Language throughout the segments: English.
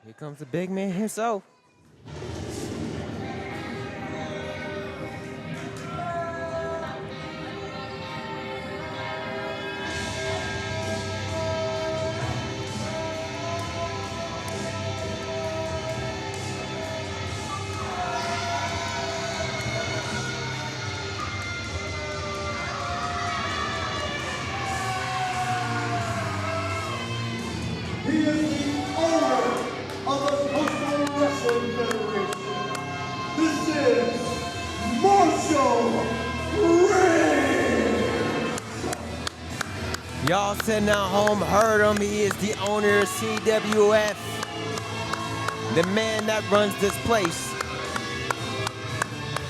Here comes the big man himself. He is the owner of the Coastal Wrestling Federation. This is Marshal Briggs. Y'all sitting at home heard him. He is the owner of CWF. The man that runs this place.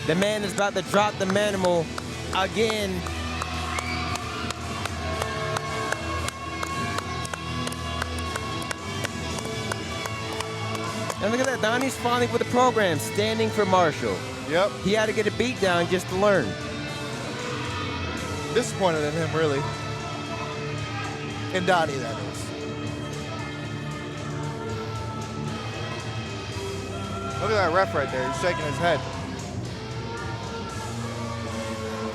The man is about to drop the Manimal again. And look at that, Donnie's finally with the program, standing for Marshal. Yep. He had to get a beat down just to learn. Disappointed in him, really. In Donnie, that is. Look at that ref right there. He's shaking his head.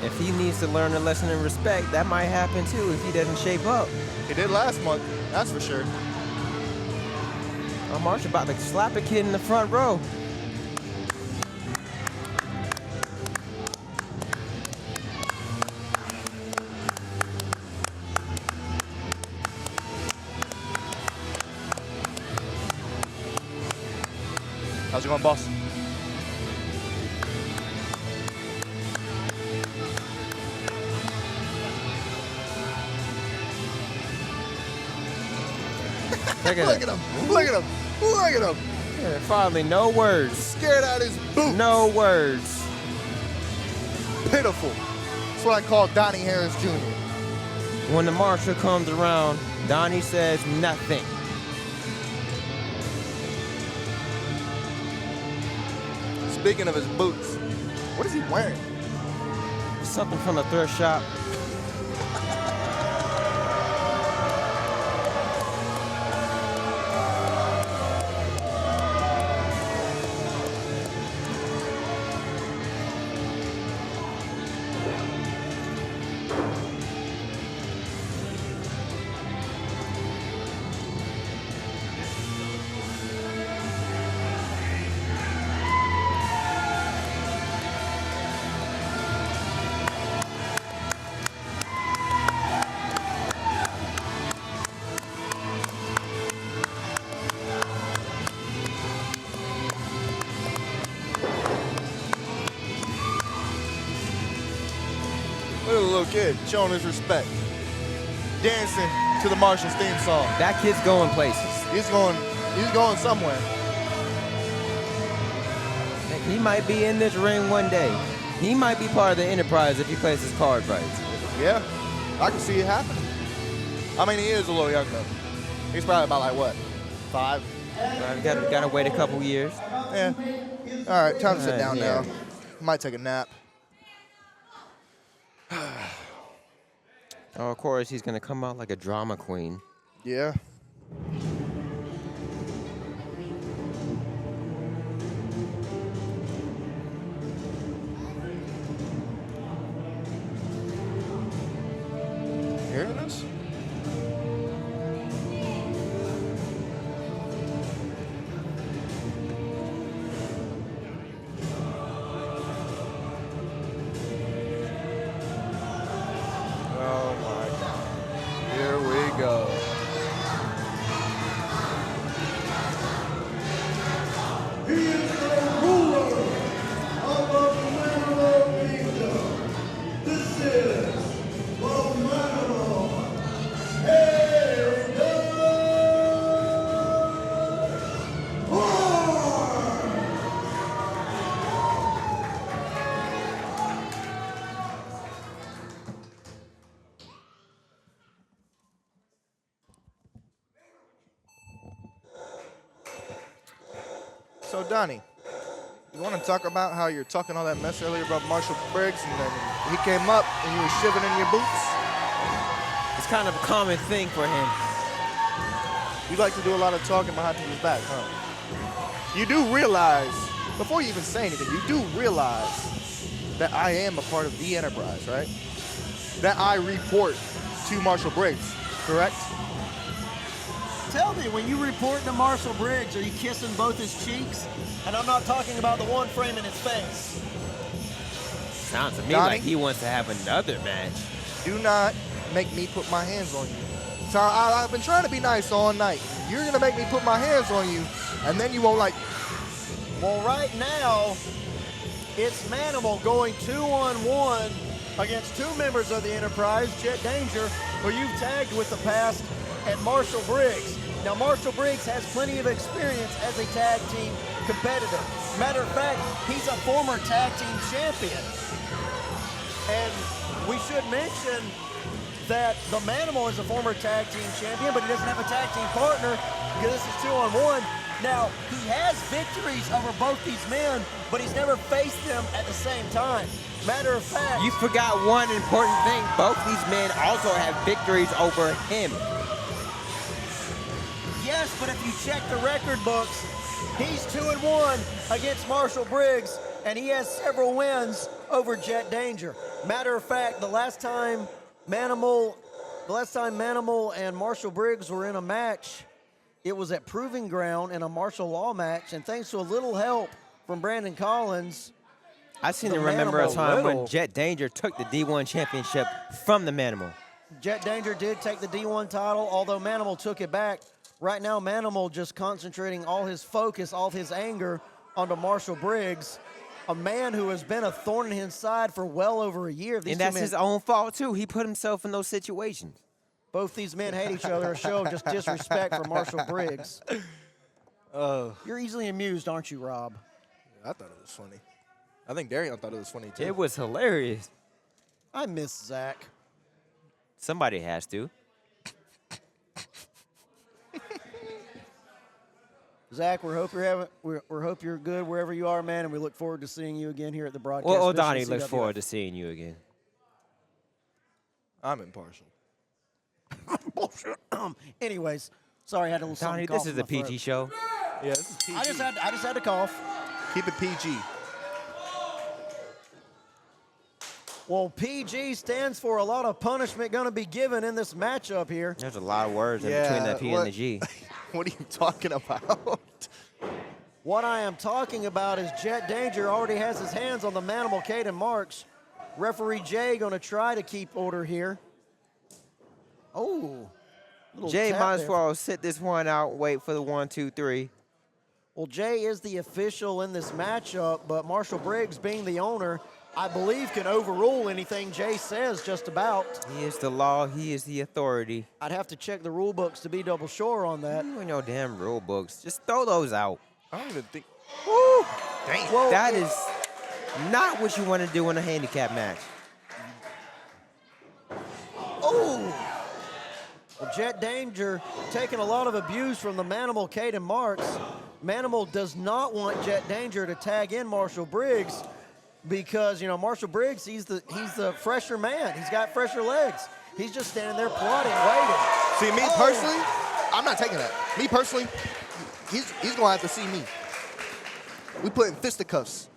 If he needs to learn a lesson in respect, that might happen too if he doesn't shape up. He did last month, that's for sure. Oh, Marshal about to slap a kid in the front row. How's it going, boss? Look at Look at him. Look at him. Look at him. Yeah, finally, no words. Scared out his boots. No words. Pitiful. That's what I call Donnie Harris Jr. When the Marshal comes around, Donnie says nothing. Speaking of his boots, what is he wearing? Something from the thrift shop. Look at the little kid showing his respect. Dancing to the Marshal's theme song. That kid's going places. He's going somewhere. He might be in this ring one day. He might be part of the enterprise if he plays his cards right. Yeah, I can see it happening. I mean, he is a little young though. He's probably about like what, 5? Gotta wait a couple years. Yeah. All right, time to sit down yeah. now. Might take a nap. Oh, of course, he's gonna come out like a drama queen. Yeah. Hearing this? Oh my God. Here we go. He is the ruler of the Manimal Kingdom. This is the Manimal. So Donnie, you want to talk about how you're talking all that mess earlier about Marshal Briggs, and then he came up and you were shivering in your boots? It's kind of a common thing for him. You like to do a lot of talking behind people's back, huh? you do realize, before you even say anything, you do realize that I am a part of the enterprise, right? That I report to Marshal Briggs, correct? Tell me, when you report to Marshal Briggs, are you kissing both his cheeks? And I'm not talking about the one frame in his face. Sounds to me Donnie? like he wants to have another match. Do not make me put my hands on you. So I've been trying to be nice all night. You're gonna make me put my hands on you, and then you won't like. Well, right now, it's Manimal going 2-on-1 against two members of the Enterprise, Jett Danger, who you've tagged with the past, and Marshal Briggs. Now, Marshal Briggs has plenty of experience as a tag team competitor. Matter of fact, he's a former tag team champion. And we should mention that the Manimal is a former tag team champion, but he doesn't have a tag team partner because this is 2-on-1. Now, he has victories over both these men, but he's never faced them at the same time. Matter of fact, You forgot one important thing. Both these men also have victories over him. yes, but if you check the record books, he's 2-1 against Marshal Briggs, and he has several wins over Jett Danger. Matter of fact, the last time Manimal and Marshal Briggs were in a match, it was at Proving Ground in a martial law match, and thanks to a little help from Brandon Collins, I seem The to remember a Manimal time when Little. Jett Danger took the D1 championship from the Manimal. Jett Danger did take the D1 title, although Manimal took it back. Right now, Manimal just concentrating all his focus, all his anger onto Marshal Briggs, a man who has been a thorn in his side for well over a year. These And two that's men, his own fault, too. He put himself in those situations. both these men hate each other, a show of just disrespect for Marshal Briggs. You're easily amused, aren't you, Rob? I thought it was funny. I think Darian thought it was funny too. It was hilarious. I miss Zach. Somebody has to. Zach, we hope you're good wherever you are, man, and we look forward to seeing you again here at the broadcast. Well, Mission Donnie looks CWF. forward to seeing you again. I'm impartial. Anyways, sorry, I had a little Donnie, something this is a cough in my PG throat. show. Yeah, this is PG. I just had to cough. Keep it PG. Well, PG stands for a lot of punishment going to be given in this matchup here. There's a lot of words in between the P and the G. What are you talking about? What I am talking about is Jett Danger already has his hands on the Manimal Kaedon Marx. Referee Jay going to try to keep order here. Oh. little Jay tap might as there. well sit this one out, wait for the 1, 2, 3. Well, Jay is the official in this matchup, but Marshal Briggs, being the owner, I believe can overrule anything Jay says just about. He is the law. He is the authority. I'd have to check the rule books to be double sure on that. You ain't no damn rule books. Just throw those out. I don't even think. Woo! Dang. Well, That is not what you want to do in a handicap match. oh! Well, Jett Danger taking a lot of abuse from the Manimal Kaedon Marx. Manimal does not want Jett Danger to tag in Marshal Briggs because, you know, Marshal Briggs, he's the fresher man. He's got fresher legs. He's just standing there plotting, waiting. See, me personally, I'm not taking that. Me personally, he's gonna have to see me. We put in fisticuffs.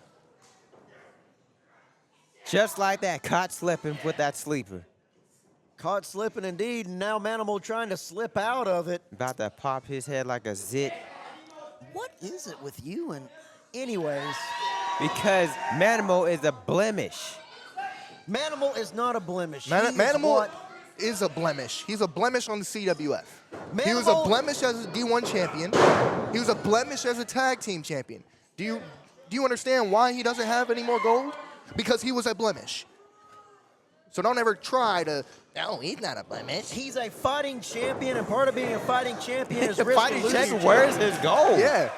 Just like that, caught slipping with that sleeper. Caught slipping indeed, and now Manimal trying to slip out of it. About to pop his head like a zit. What is it with you? And anyways, Because Manimal is a blemish. Manimal is not a blemish. He is Manimal what- is a blemish. He's a blemish on the CWF. He was a Manimal- blemish as a D1 champion. He was a blemish as a tag team champion. Do you understand why he doesn't have any more gold? Because he was a blemish. So don't ever try to, no, he's not a blemish. He's a fighting champion, and part of being a fighting champion is The risk fighting losing champion, your where's champion. his goal? Yeah,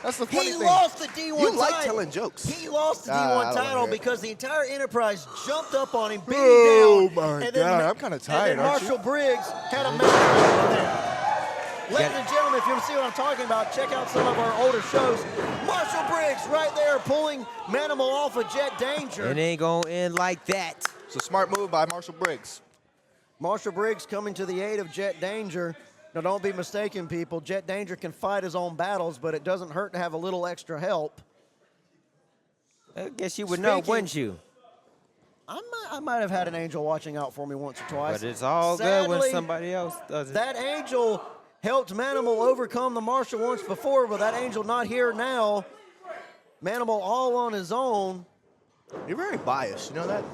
that's the funny He thing. lost the D1 You title. like telling jokes. He lost the I D1 don't title hear it. because the entire Enterprise jumped up on him, beat Oh, him down. my and then God, Ma- I'm kinda tired, And then aren't you? Marshal Briggs had a match with him. Ladies and gentlemen, if you want to see what I'm talking about, check out some of our older shows. Marshal Briggs right there pulling Manimal off of Jett Danger. It ain't gonna end like that. It's a smart move by Marshal Briggs. Marshal Briggs coming to the aid of Jett Danger. Now, don't be mistaken, people. Jett Danger can fight his own battles, but it doesn't hurt to have a little extra help. I guess you would know, wouldn't you? I might have had an angel watching out for me once or twice. But it's all good when somebody else does it. That angel helped Manimal overcome the Marshal once before, but that angel not here now. Manimal all on his own. You're very biased, you know that?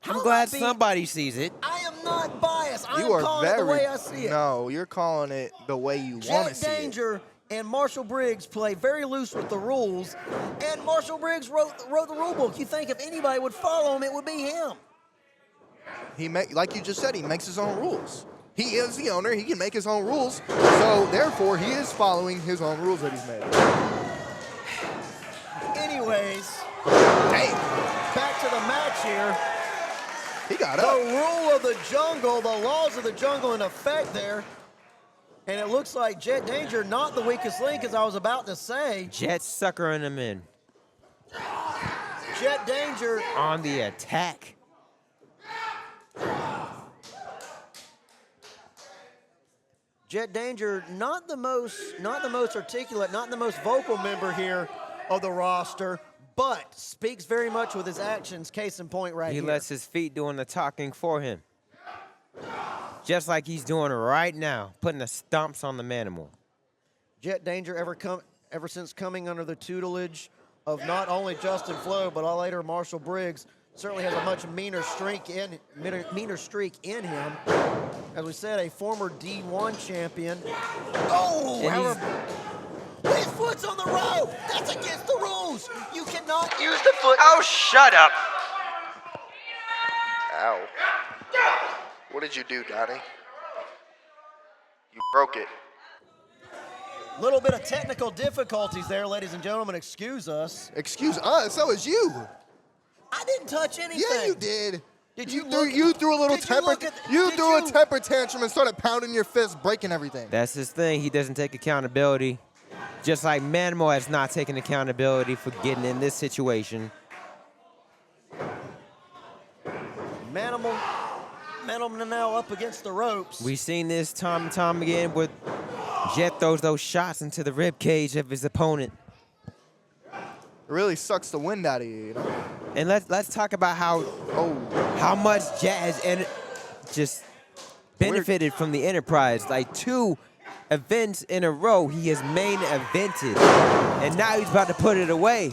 I'm glad somebody sees it. I am not biased. You I'm are calling very, it the way I see it. No, you're calling it the way you want to Jett see it. Danger and Marshal Briggs play very loose with the rules, and Marshal Briggs wrote the rule book. You think if anybody would follow him, it would be him. Like you just said, he makes his own rules. He is the owner. He can make his own rules. So, therefore, he is following his own rules that he's made. Anyways, back to the match here. He got The up. rule of the jungle, the laws of the jungle in effect there. And it looks like Jett Danger not the weakest link, as I was about to say. Jett suckering him in. Jett Danger On the attack. Jett Danger, not the most articulate, not the most vocal member here of the roster, but speaks very much with his actions. Case in point, right here. He lets his feet doing the talking for him. Just like he's doing right now, putting the stomps on the Manimal. Jett Danger ever since coming under the tutelage of not only Justin Fleaux, but later Marshal Briggs, certainly has a much meaner streak in him. As we said, a former D1 champion. Oh, his foot's on the rope. That's against the rules. You cannot use the foot. Oh, shut up. Ow. What did you do, Donnie? You broke it. Little bit of technical difficulties there, ladies and gentlemen. Excuse us. Excuse us? So is you. I didn't touch anything. Yeah, you did. Did you threw a little temper. You threw a temper tantrum and started pounding your fist, breaking everything. That's his thing. He doesn't take accountability. Just like Manimal has not taken accountability for getting in this situation. Manimal now up against the ropes. We've seen this time and time again with Jett throws those shots into the rib cage of his opponent. It really sucks the wind out of you, you know? And let's talk about how much Jett has just benefited from the Enterprise. Like 2 events in a row, he has main evented, and now he's about to put it away.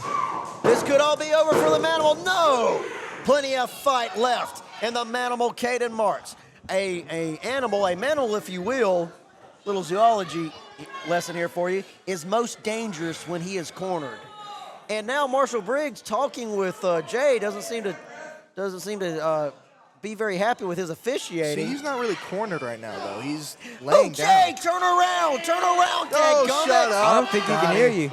This could all be over for the Manimal. No! Plenty of fight left in the Manimal Kaedon Marx. A Manimal, if you will, little zoology lesson here for you, is most dangerous when he is cornered. And now Marshal Briggs talking with Jay doesn't seem to be very happy with his officiating. See, he's not really cornered right now, though. He's laying down. Jay, turn around, shut up. I don't think he can hear you.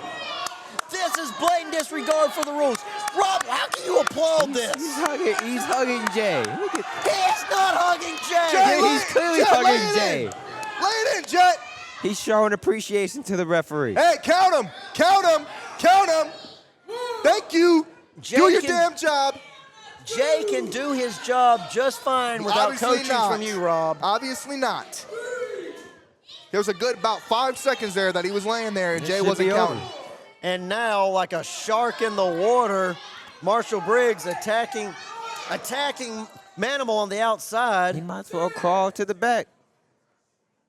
This is blatant disregard for the rules. Rob, how can you applaud this? He's hugging Jay. Look at, He's not hugging Jay. Jay, he's clearly Jett, hugging Jay. Lay it in, Jett. He's showing appreciation to the referee. Hey, count him. Count him. Count him. Thank you. Jay Do your damn job. Jay can do his job just fine without Obviously coaching not. from you, Rob. Obviously not. There was a good about 5 seconds there that he was laying there and Jay wasn't counting. And now, like a shark in the water, Marshal Briggs attacking Manimal on the outside. He might as well crawl to the back.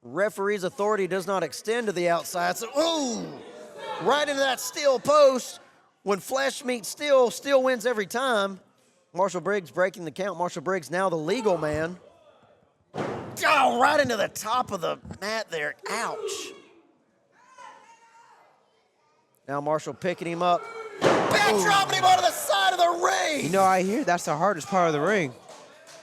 Referee's authority does not extend to the outside. So, ooh, right into that steel post. When flesh meets steel, steel wins every time. Marshal Briggs breaking the count. Marshal Briggs now the legal man. Oh, right into the top of the mat there. Ouch. Now Marshal picking him up. Back dropping him onto the side of the ring. You know, I hear that's the hardest part of the ring.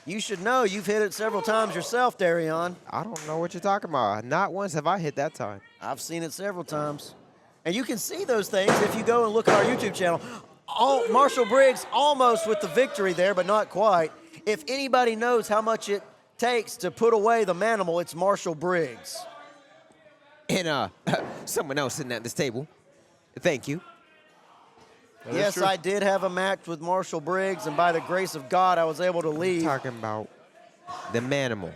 You should know. You've hit it several times yourself, Darion. I don't know what you're talking about. Not once have I hit that time. I've seen it several times. And you can see those things if you go and look at our YouTube channel. Marshal Briggs almost with the victory there, but not quite. If anybody knows how much it takes to put away the Manimal, it's Marshal Briggs. And someone else sitting at this table. Thank you. Yes, I did have a match with Marshal Briggs, and by the grace of God, I was able to leave. I'm talking about the Manimal.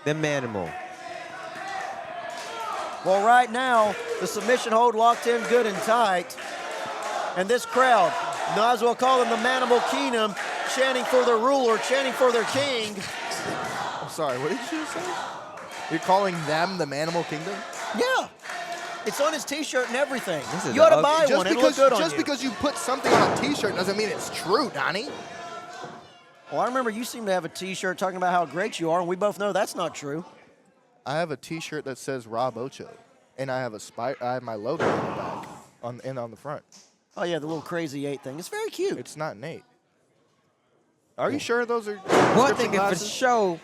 The Manimal. Well, right now, the submission hold locked in good and tight. And this crowd, might as well call them the Manimal Kingdom, chanting for their ruler, chanting for their king. I'm sorry, what did you say? You're calling them the Manimal Kingdom? Yeah. It's on his T-shirt and everything. This is You ought to ugly. buy one. It'll look good on you. Just because you put something on a T-shirt doesn't mean it's true, Donnie. Well, I remember you seem to have a T-shirt talking about how great you are, and we both know that's not true. I have a T-shirt that says Rob Ocho, and I have I have my logo on the back and on the front. Oh, yeah, the little crazy 8 thing. It's very cute. It's not Nate. Are you sure those are One thing is for glasses? sure,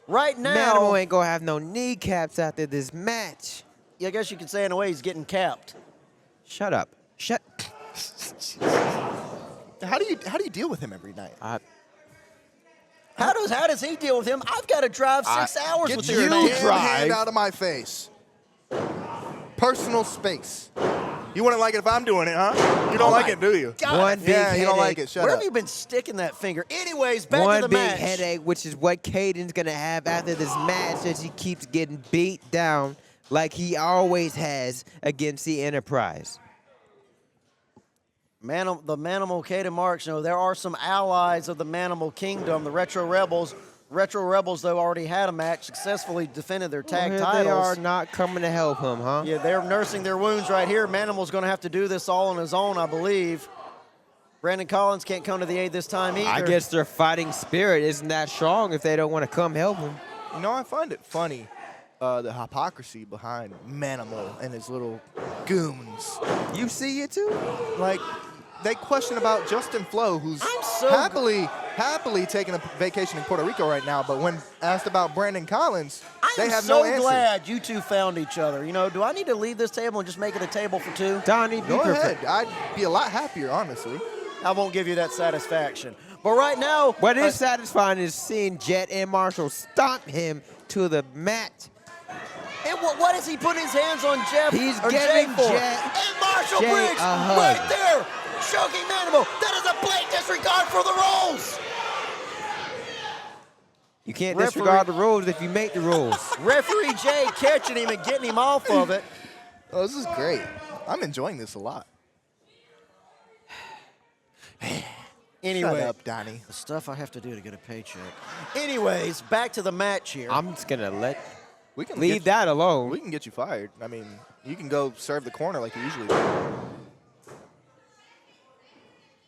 Right now, Manimal ain't gonna have no kneecaps after this match. I guess you could say in a way he's getting capped. Shut up. Shut. How do you deal with him every night? How does he deal with him? I've got to drive 6 hours Get with your this man. damn hand out of my face. Personal space. You wouldn't like it if I'm doing it, huh? You don't like it, do you? God. One big Yeah, you don't like headache. it. Shut Where up. have you been sticking that finger? Anyways, back to One the big match. headache, which is what Kaedon's gonna have after this match, as he keeps getting beat down like he always has against the Enterprise. The Manimal Kaedon Marx, there are some allies of the Manimal Kingdom, the Retro Rebels. Retro Rebels, though, already had a match, successfully defended their tag Here titles. they are not coming to help him, huh? Yeah, they're nursing their wounds right here. Manimal's going to have to do this all on his own, I believe. Brandon Collins can't come to the aid this time either. I guess their fighting spirit isn't that strong if they don't want to come help him. You know, I find it funny, the hypocrisy behind Manimal and his little goons. You see it too? Like, they question about Justin Fleaux, who's I'm so happily taking a vacation in Puerto Rico right now, but when asked about Brandon Collins, they I'm have so no answer. glad you two found each other. Do I need to leave this table and just make it a table for two? Donnie, be Go prepared. ahead. I'd be a lot happier, honestly. I won't give you that satisfaction. But right now, What is satisfying is seeing Jett and Marshall stomp him to the mat. and what is he putting his hands on Jeff He's or Jay giving for? Jett- And Marshal Jay Briggs a hug. right there, choking Manimal. That is a blatant disregard for the rules. You can't Referee- disregard the rules if you make the rules. Referee Jay catching him and getting him off of it. Oh, this is great. I'm enjoying this a lot. Anyway, Shut up, Donnie. the stuff I have to do to get a paycheck. Anyways, back to the match here. I'm just gonna We can leave get, that alone. We can get you fired. I mean, you can go serve the corner like you usually do.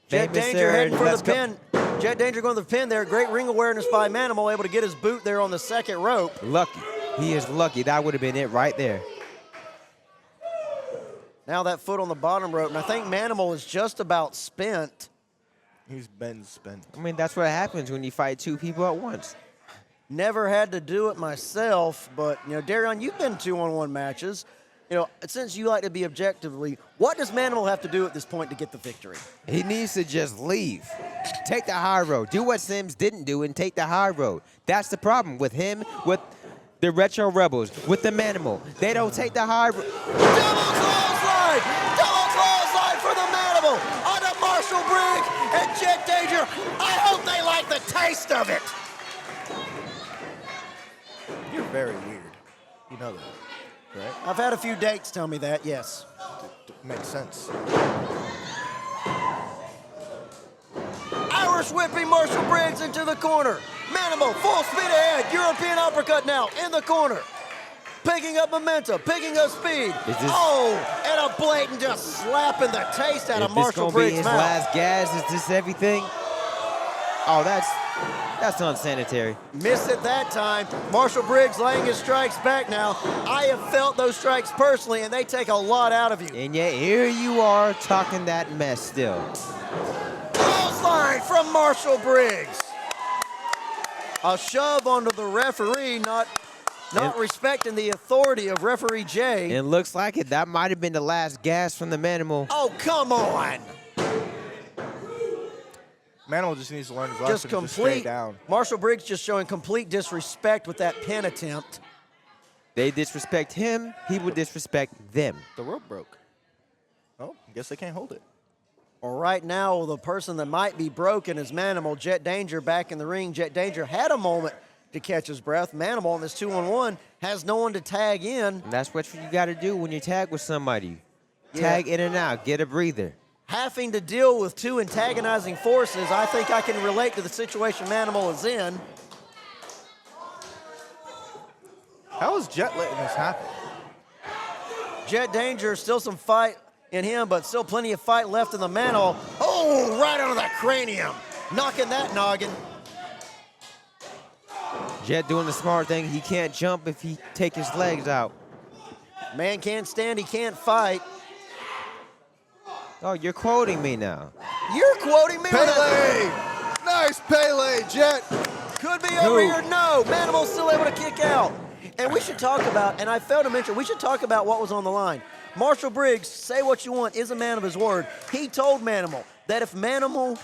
Jet Famous Danger there, heading for let's the go. pin. Jet Danger going to the pin there. Great ring awareness by Manimal, able to get his boot there on the second rope. Lucky. He is lucky. That would have been it right there. Now that foot on the bottom rope, and I think Manimal is just about spent. He's been spent. I mean, that's what happens when you fight two people at once. Never had to do it myself, but, Darion, you've been 2-on-1 matches. Since you like to be objectively, what does Manimal have to do at this point to get the victory? He needs to just leave. Take the high road. Do what Sims didn't do and take the high road. That's the problem with him, with the Retro Rebels, with the Manimal. They don't take the high road. Double clothesline! Double clothesline for the Manimal onto Marshal Briggs and Jet Danger. I hope they like the taste of it. You're very weird. You know that, right? I've had a few dates tell me that, yes. Makes sense. Irish whipping Marshal Briggs into the corner. Manimal full speed ahead. European uppercut now in the corner. Picking up momentum, picking up speed. Is this- And a blatant just slapping the taste out If of this Marshal gonna be Briggs' his mouth. last gas, is this everything? Oh, that's unsanitary. Missed it that time. Marshal Briggs laying his strikes back now. I have felt those strikes personally, and they take a lot out of you. And yet here you are talking that mess still. Clothesline from Marshal Briggs. A shove onto the referee, not respecting the authority of referee Jay. It looks like it. That might have been the last gas from the Manimal. Oh, come on. Manimal just needs to learn his Just lesson to stay complete. down. Marshal Briggs just showing complete disrespect with that pin attempt. They disrespect him, he would disrespect them. The rope broke. Oh, I guess they can't hold it. Well, right now, the person that might be broken is Manimal. Jet Danger back in the ring. Jet Danger had a moment to catch his breath. Manimal in this 2-on-1 has no one to tag in. And that's what you got to do when you tag with somebody. Yeah. Tag in and out, get a breather. Having to deal with two antagonizing forces, I think I can relate to the situation Manimal is in. How is Jett letting this happen? Jett Danger, still some fight in him, but still plenty of fight left in the Manimal. Oh, right under that cranium. Knocking that noggin. Jett doing the smart thing. He can't jump if he take his legs out. Man can't stand, he can't fight. Oh, you're quoting me now. You're quoting me. Pele! Nice Pele, Jett. Could be over here. No, Manimal's still able to kick out. And we should talk about, and I failed to mention, we should talk about what was on the line. Marshal Briggs, say what you want, is a man of his word. He told Manimal that if Manimal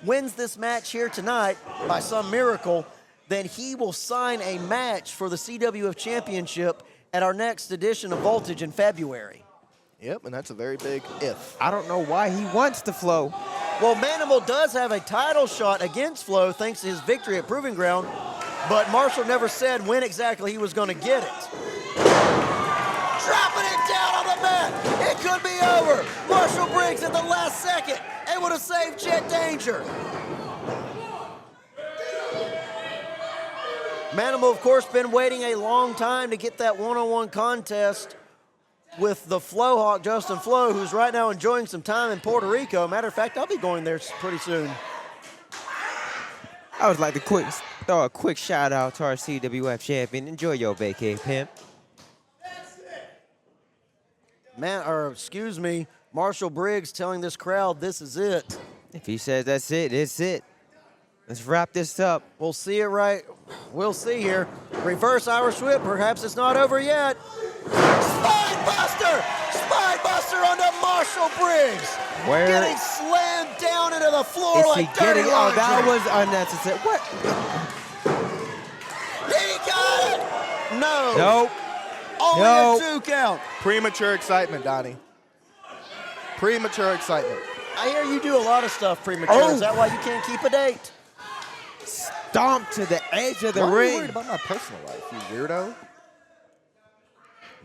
wins this match here tonight by some miracle, then he will sign a match for the CWF Championship at our next edition of Voltage in February. Yep, and that's a very big if. I don't know why he wants the Fleaux. Well, Manimal does have a title shot against Fleaux thanks to his victory at Proving Ground, but Marshall never said when exactly he was going to get it. Dropping it down on the mat. It could be over. Marshal Briggs at the last second, able to save Jett Danger. Manimal, of course, been waiting a long time to get that one-on-one contest with the Fleaux Hawk, Justin Fleaux, who's right now enjoying some time in Puerto Rico. Matter of fact, I'll be going there pretty soon. I would like to throw a quick shout out to our CWF champion. Enjoy your vacay, pimp. Marshal Briggs telling this crowd this is it. If he says that's it, it's it. Let's wrap this up. We'll see it right. We'll see here. Reverse Irish whip. Perhaps it's not over yet. Spine buster! Spine buster onto Marshal Briggs. Where Getting slammed down into the floor is like he dirty getting? laundry. Oh, that was unnecessary. What? He got it! No. Nope. Only Nope. a 2 count. Premature excitement, Donnie. Premature excitement. I hear you do a lot of stuff premature. Oh. Is that why you can't keep a date? Stomp to the edge of the Why are you ring. worried about my personal life, you weirdo?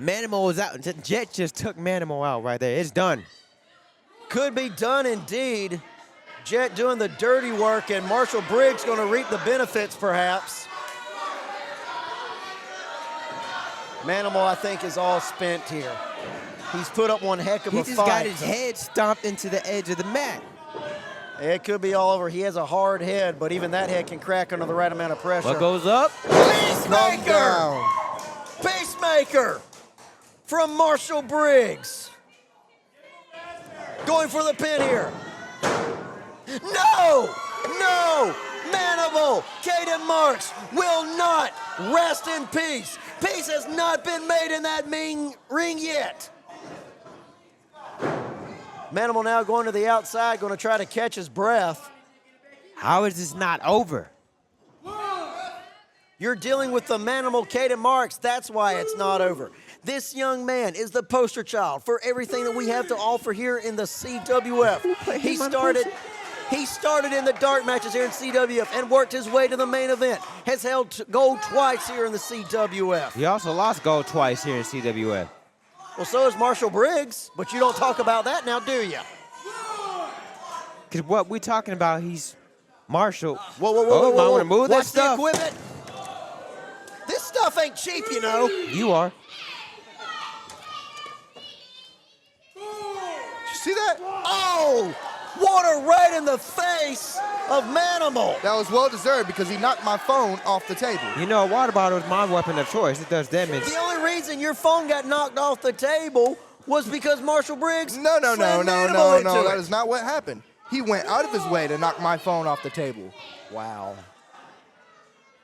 Manimal was out. Jett just took Manimal out right there. It's done. Could be done indeed. Jett doing the dirty work, and Marshal Briggs going to reap the benefits, perhaps. Manimal, I think, is all spent here. He's put up one heck of He a just fight. got his head stomped into the edge of the mat. It could be all over. He has a hard head, but even that head can crack under the right amount of pressure. What goes up? Calm Peacemaker! down. Pacemaker from Marshal Briggs. Going for the pin here. No! No! Manimal, Kaedon Marx will not rest in peace. Peace has not been made in that mean ring yet. Manimal now going to the outside, going to try to catch his breath. How is this not over? You're dealing with the Manimal Kaedon Marx. That's why it's not over. This young man is the poster child for everything that we have to offer here in the CWF. He started in the dark matches here in CWF and worked his way to the main event. Has held gold twice here in the CWF. He also lost gold twice here in CWF. Well, so is Marshal Briggs, but you don't talk about that now, do you? Because what we're talking about, he's Marshal. Whoa, whoa, whoa, Oh, whoa, you might whoa. want to move that Watch the stuff. equipment. This stuff ain't cheap, you know. You are. Did you see that? Oh, water right in the face of Manimal. That was well deserved because he knocked my phone off the table. You know, a water bottle is my weapon of choice. It does damage. The only reason your phone got knocked off the table was because Marshal Briggs No. slammed Manimal into That it. is not what happened. He went out of his way to knock my phone off the table. Wow.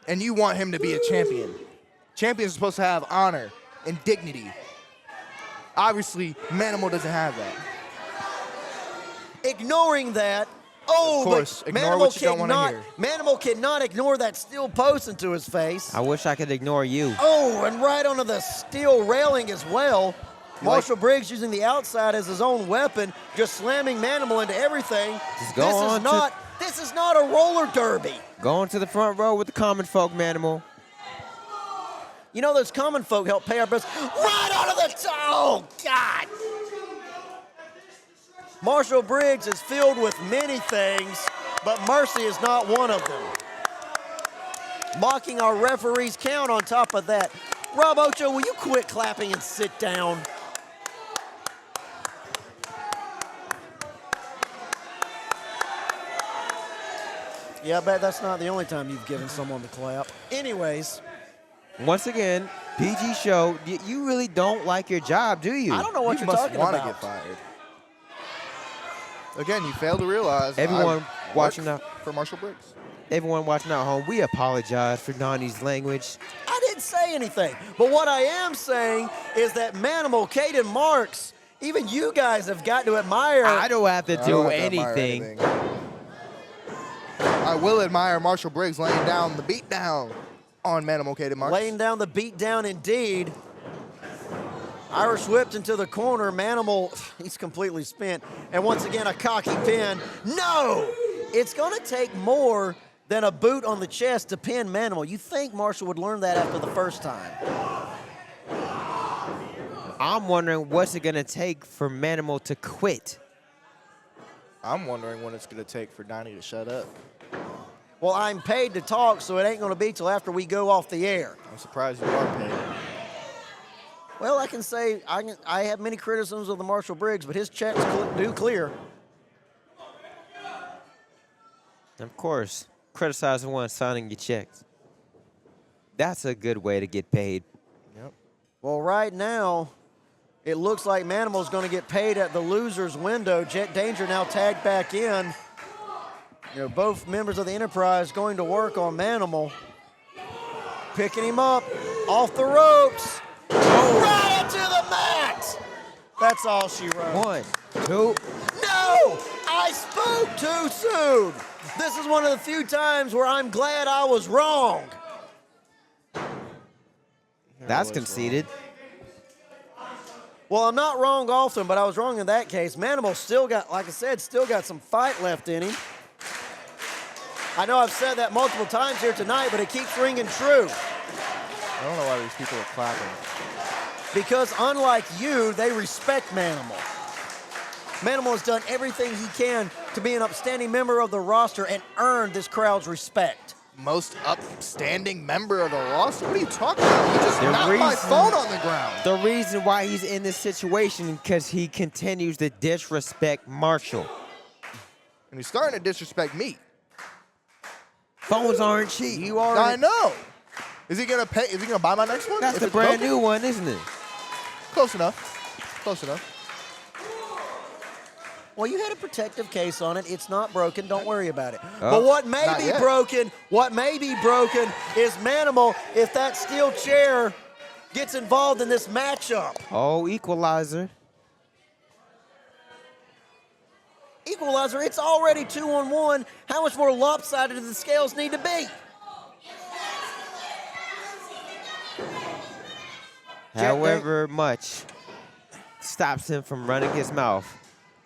And you want him to be a champion. Champions are supposed to have honor and dignity. Obviously, Manimal doesn't have that. Ignoring that. Oh, Of course, but ignore Manimal what you don't wanna cannot, hear. Manimal cannot ignore that steel post into his face. I wish I could ignore you. Oh, and right onto the steel railing as well. Marshal Briggs using the outside as his own weapon, just slamming Manimal into everything. Just go This is not a roller derby. Going to the front row with the common folk, Manimal. You know those common folk help pay our bills. Right onto the toe! Oh, God! Marshal Briggs is filled with many things, but mercy is not one of them. Mocking our referee's count on top of that. Rob Ocho, will you quit clapping and sit down? Yeah, I bet that's not the only time you've given someone the clap. Anyways. Once again, PG show, you really don't like your job, do you? I don't know what you're must talking want about. to get fired. Again, you fail to realize. Everyone watching out for Marshal Briggs. Everyone watching at home, we apologize for Donnie's language. I didn't say anything. But what I am saying is that Manimal, Kaedon Marx, even you guys have got to admire. I don't have to I do don't have to admire anything. I will admire Marshal Briggs laying down the beatdown on Manimal Kaedon Marx. Laying down the beat down indeed. Irish whipped into the corner. Manimal, he's completely spent. And once again, a cocky pin. No! It's going to take more than a boot on the chest to pin Manimal. You think Marshall would learn that after the first time? I'm wondering what's it going to take for Manimal to quit. I'm wondering what it's going to take for Donnie to shut up. Well, I'm paid to talk, so it ain't going to be till after we go off the air. I'm surprised you are paid. Well, I can say I have many criticisms of the Marshal Briggs, but his checks do clear. Of course, criticizing one signing your checks. That's a good way to get paid. Yep. Well, right now, it looks like Manimal's going to get paid at the loser's window. Jett Danger now tagged back in. You know, both members of the Enterprise going to work on Manimal. Picking him up off the ropes. Right into the mat. That's all she wrote. 1, 2. No! I spoke too soon. This is one of the few times where I'm glad I was wrong. That's conceded. Well, I'm not wrong often, but I was wrong in that case. Manimal still got, like I said, still got some fight left in him. I know I've said that multiple times here tonight, but it keeps ringing true. I don't know why these people are clapping. Because unlike you, they respect Manimal. Manimal has done everything he can to be an upstanding member of the roster and earn this crowd's respect. Most upstanding member of the roster? What are you talking about? You just The knocked my reason- phone on the ground. The reason why he's in this situation because he continues to disrespect Marshall. And he's starting to disrespect me. Phones aren't cheap. You are. I know. Is he gonna pay? Is he gonna buy my next one? That's If the it's brand broken? new one, isn't it? Close enough. Close enough. Well, you had a protective case on it. It's not broken. Don't worry about it. Oh, but what may not be yet. broken, is Manimal if that steel chair gets involved in this matchup. Oh, equalizer. Equalizer, it's already 2-on-1. How much more lopsided do the scales need to be? However much stops him from running his mouth.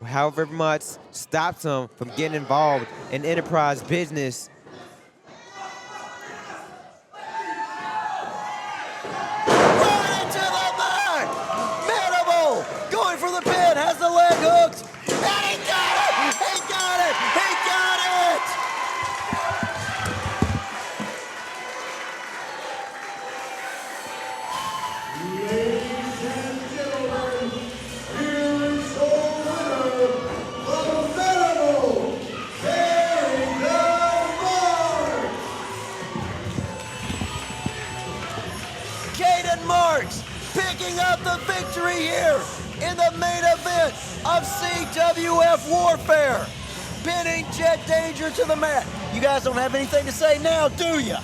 However much stops him from getting involved in Enterprise business. Right into the mat! Manimal going for the pin, has the leg hooked. And he got it! He got it! He got it! Ladies and gentlemen, here is the winner of Manimal, Kaedon Marx. Kaedon Marx picking up the victory here in the main event of CWF Warfare, pinning Jett Danger to the mat. You guys don't have anything to say now, do you?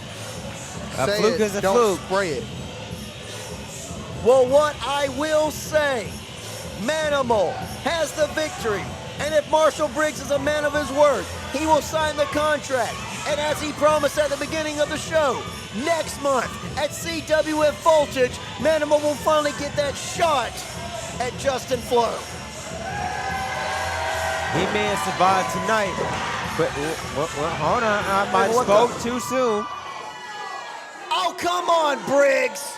A Say fluke it, is a don't fluke. spray it. Well, what I will say, Manimal has the victory. And if Marshal Briggs is a man of his word, he will sign the contract. And as he promised at the beginning of the show, next month at CWF Voltage, Manimal will finally get that shot at Justin Fleaux. He may have survived tonight, but hold on, I might have what spoke too soon. Oh, come on, Briggs.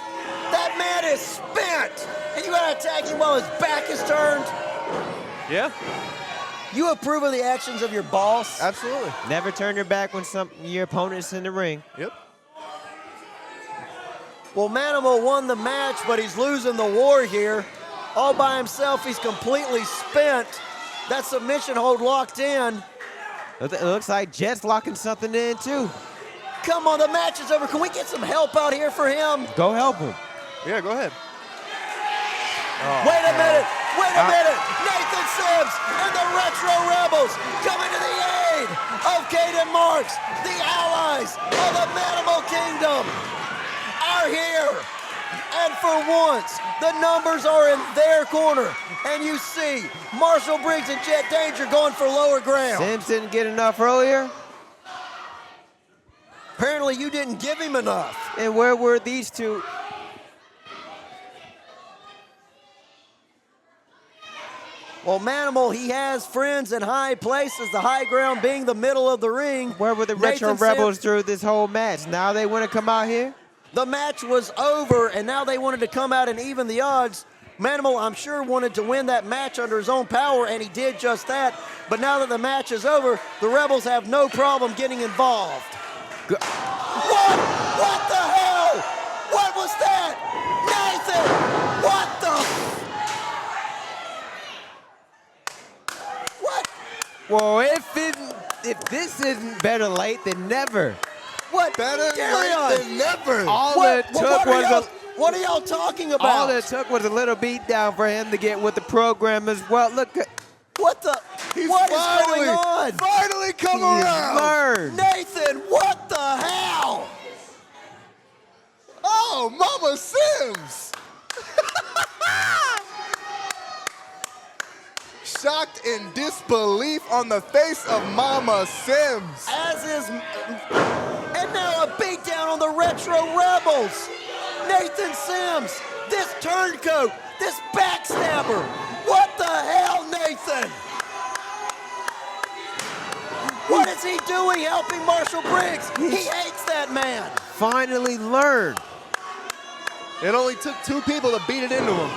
That man is spent, and you gotta attack him while his back is turned. Yeah. You approve of the actions of your boss? Absolutely. Never turn your back when your opponent's in the ring. Yep. Well, Manimal won the match, but he's losing the war here. All by himself, he's completely spent. That submission hold locked in. It looks like Jett's locking something in, too. Come on, the match is over. Can we get some help out here for him? Go help him. Yeah, go ahead. Wait a minute. Nathan Sims and the Retro Rebels coming to the aid of Kaedon Marx. The allies of the Manimal Kingdom are here. And for once, the numbers are in their corner. And you see Marshal, Briggs, and Jett Danger going for lower ground. Sims didn't get enough earlier. Apparently you didn't give him enough. And where were these two? Well, Manimal, he has friends in high places, the high ground being the middle of the ring. Where were the Retro Nathan Rebels Sims- through this whole match? Now they want to come out here? The match was over, and now they wanted to come out and even the odds. Manimal, I'm sure, wanted to win that match under his own power, and he did just that. But now that the match is over, the Rebels have no problem getting involved. What? What the hell? What was that? Nathan! What the? What? Well, if this isn't better late than never. What? Better Carry late on. than never. All What? it took What are y'all talking about? all it took was a little beat down for him to get with the program as well. Look, What the? He's What is finally, going on? finally come he's around. learned. Nathan, what the hell? Oh, Mama Sims. Shocked in disbelief on the face of Mama Sims. As is, and now a beatdown on the Retro Rebels. Nathan Sims, this turncoat, this backstabber. What the hell, Nathan? What is he doing helping Marshal Briggs? He hates that man. Finally learned. It only took two people to beat it into him.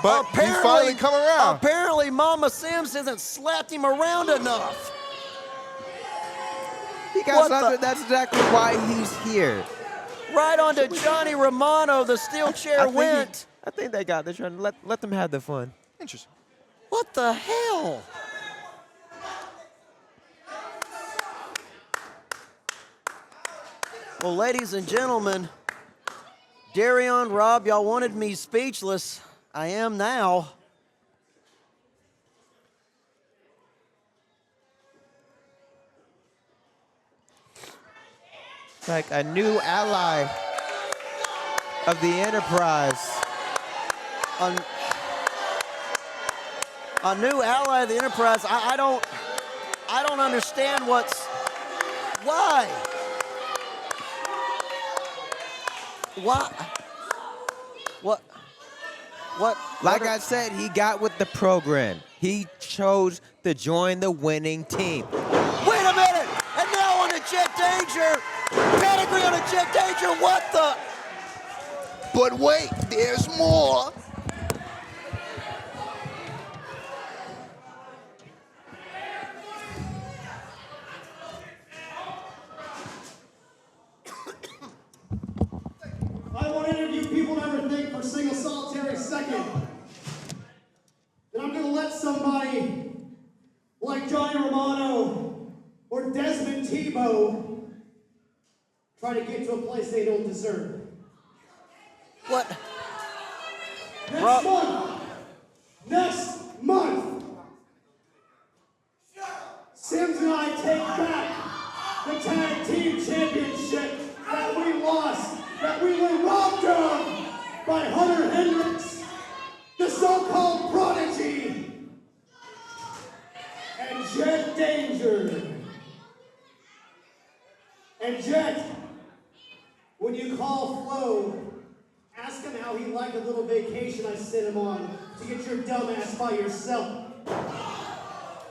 But he's finally come around. Apparently, Mama Sims hasn't slapped him around enough. He got What the- something. That's exactly why he's here. Right onto Johnny Romano, the steel chair went. I think they got. They're trying to let them have the fun. Interesting. What the hell? Well, ladies and gentlemen, Darion, Rob, y'all wanted me speechless. I am now. It's like a new ally of the Enterprise. A new ally of the Enterprise. I don't understand why? What? Like I said, he got with the program. He chose to join the winning team. Wait a minute! And now on to Jett Danger. Pedigree on to Jett Danger. What the? But wait, there's more. I want to interview people never think for a single solitary second that I'm going to let somebody like Johnny Romano or Desmond Tebow try to get to a place they don't deserve. What? Next month, Sims and I take back the tag team championship that we lost, that we were robbed of by Hunter Hendricks, the so-called prodigy, and Jett Danger. And Jett, when you call Fleaux, ask him how he liked a little vacation I sent him on to get your dumb ass by yourself.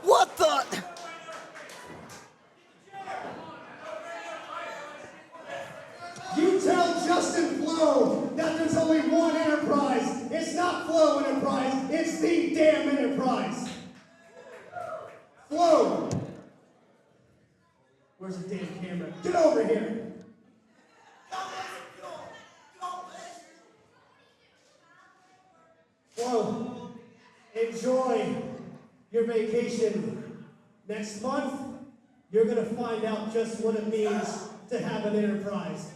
What the? You tell Justin Fleaux that there's only the damn enterprise. Fleaux. Where's the damn camera? Get over here. Fleaux, enjoy your vacation. Next month, you're gonna find out just what it means to have an enterprise.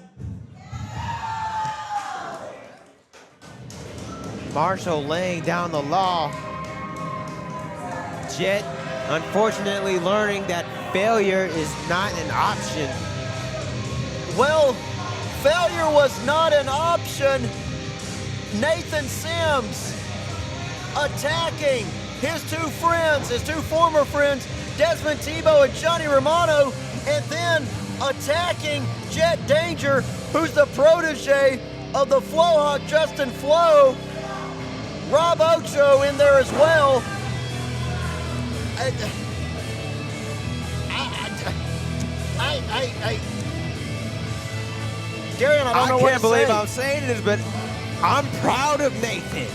Marshal laying down the law. Jett, unfortunately, learning that failure is not an option. Well, failure was not an option. Nathan Sims attacking his two friends, his two former friends, Desmond Tebow and Johnny Romano, and then attacking Jett Danger, who's the protege of the Flowhawk, Justin Fleaux. Rob Ocho in there as well. Darian, I don't know what to can't believe say. I'm saying this, but I'm proud of Nathan.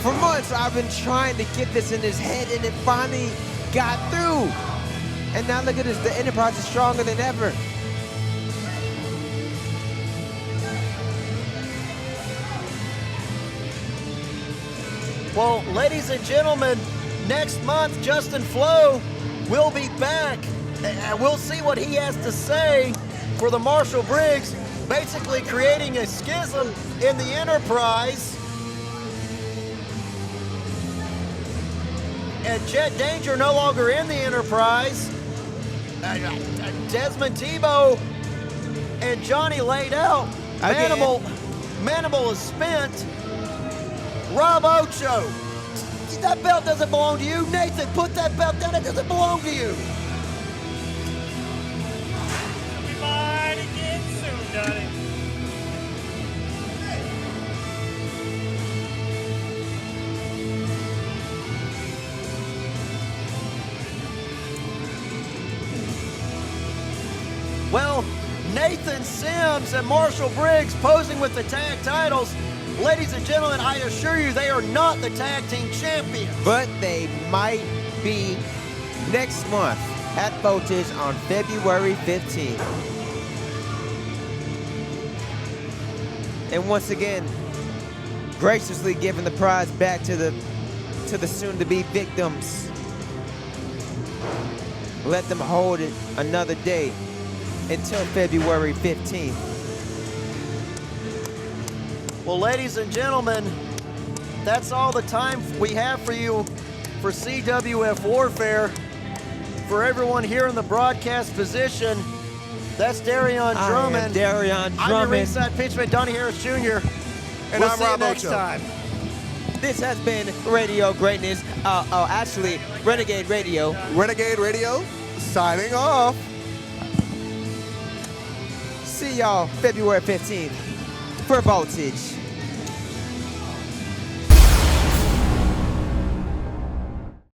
For months, I've been trying to get this in his head, and it finally got through. And now look at this, the Enterprise is stronger than ever. Well, ladies and gentlemen, next month, Justin Fleaux will be back. And we'll see what he has to say for the Marshal Briggs, basically creating a schism in the Enterprise. And Jett Danger no longer in the Enterprise. Desmond Tebow and Johnny laid out. Again. Manimal is spent. Rob Ocho, that belt doesn't belong to you. Nathan, put that belt down. It doesn't belong to you. We might again soon, Donnie. Well, Nathan Sims and Marshal Briggs posing with the tag titles. Ladies and gentlemen, I assure you they are not the tag team champions. But they might be next month at Voltage on February 15th. And once again, graciously giving the prize back to the soon-to-be victims. Let them hold it another day until February 15th. Well, ladies and gentlemen, that's all the time we have for you for CWF Warfare. For everyone here in the broadcast position, that's Darian Drummond. Darian I'm your Drummond. ringside pitchman, Donnie Harris Jr. And we'll I'm see Rob you next Ocho. time. This has been Radio Greatness. Actually, Renegade Radio. Renegade Radio, signing off. See y'all February 15th for Voltage.